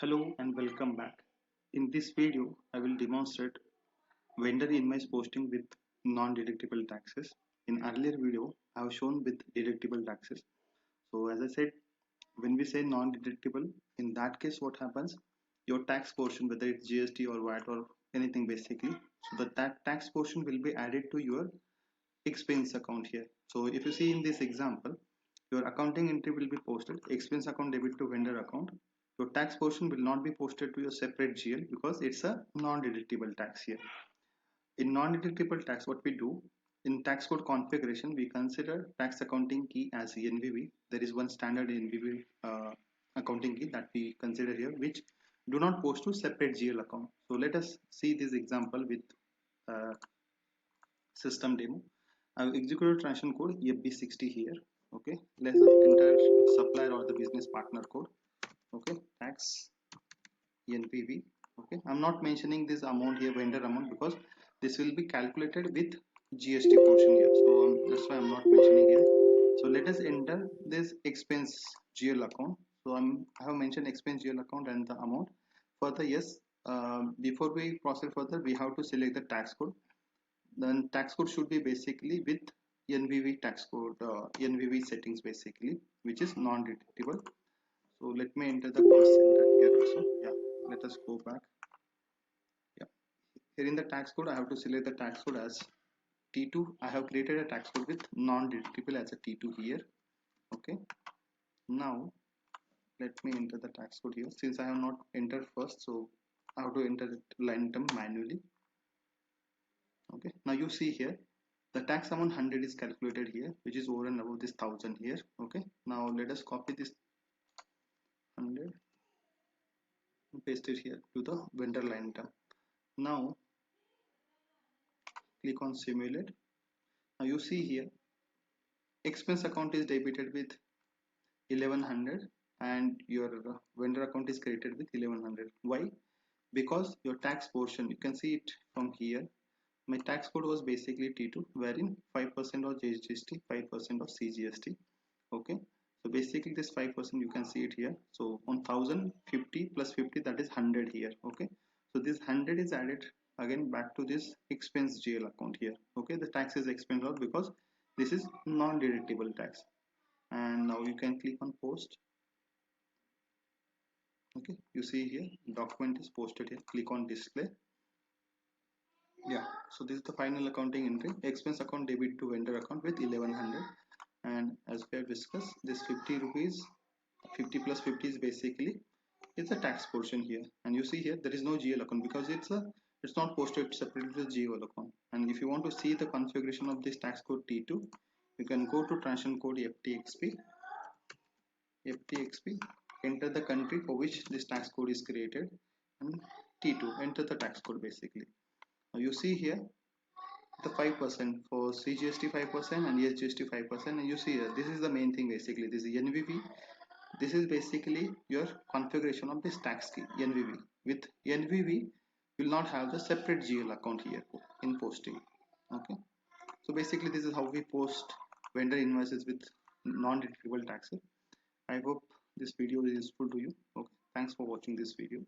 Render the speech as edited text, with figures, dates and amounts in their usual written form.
Hello and welcome back. In this video, I will demonstrate vendor invoice posting with non-deductible taxes. In earlier video, I have shown with deductible taxes. So as I said, when we say non-deductible, in that case what happens? Your tax portion, whether it's GST or VAT or anything basically, so that tax portion will be added to your expense account here. So if you see in this example, your accounting entry will be posted expense account debit to vendor account. Your tax portion will not be posted to your separate GL because it's a non-deductible tax here. In non-deductible tax, what we do in tax code configuration, we consider tax accounting key as NVV. There is one standard NVV accounting key that we consider here, which do not post to separate GL account. So let us see this example with uh, system demo. I've executed transaction code FB60 here. Okay, let's enter supplier or the business partner code. Okay, tax NPV. Okay, I'm not mentioning this amount here, vendor amount, because this will be calculated with GST portion here. So that's why I'm not mentioning here. So let us enter this expense GL account. So I have mentioned expense GL account and the amount. Further, yes, before we proceed further, we have to select the tax code. Then tax code should be basically with NVV tax code, NVV settings basically, which is non-deductible. So let me enter the cost center here also. Yeah, let us go back. Yeah, here in the tax code, I have to select the tax code as T2. I have created a tax code with non-deductible as a T2 here. Okay, now let me enter the tax code here. Since I have not entered first, so I have to enter the line item manually. Okay, now you see here the tax amount 100 is calculated here, which is over and above this 1000 here. Okay, now let us copy this 100 and paste it here to the vendor line item. Now click on simulate. Now you see here expense account is debited with 1100 and your vendor account is created with 1100. Why? Because your tax portion, you can see it from here. My tax code was basically T2, wherein 5% of GST, 5% of CGST. Okay, so basically this 5% you can see it here. So on 1050 plus 50, that is 100 here. Okay, so this 100 is added again back to this expense GL account here. Okay, the tax is expensed out because this is non-deductible tax. And now you can click on post. Okay, you see here document is posted here. Click on display. Yeah, so this is the final accounting entry. Expense account debit to vendor account with 1100. And as we have discussed, this 50 rupees, 50 plus 50 is basically it's a tax portion here. And you see here there is no GL account because it's not posted separately to GL account. And if you want to see the configuration of this tax code T2, you can go to transaction code FTXP, enter the country for which this tax code is created, and T2, enter the tax code basically. Now you see here the 5% for CGST 5% and SGST 5%, and you see here this is the main thing basically. This is NVV. This is basically your configuration of this tax key NVV. With NVV, you will not have the separate GL account here in posting. Okay, so basically this is how we post vendor invoices with non-deductible taxes. I hope this video is useful to you. Okay, thanks for watching this video.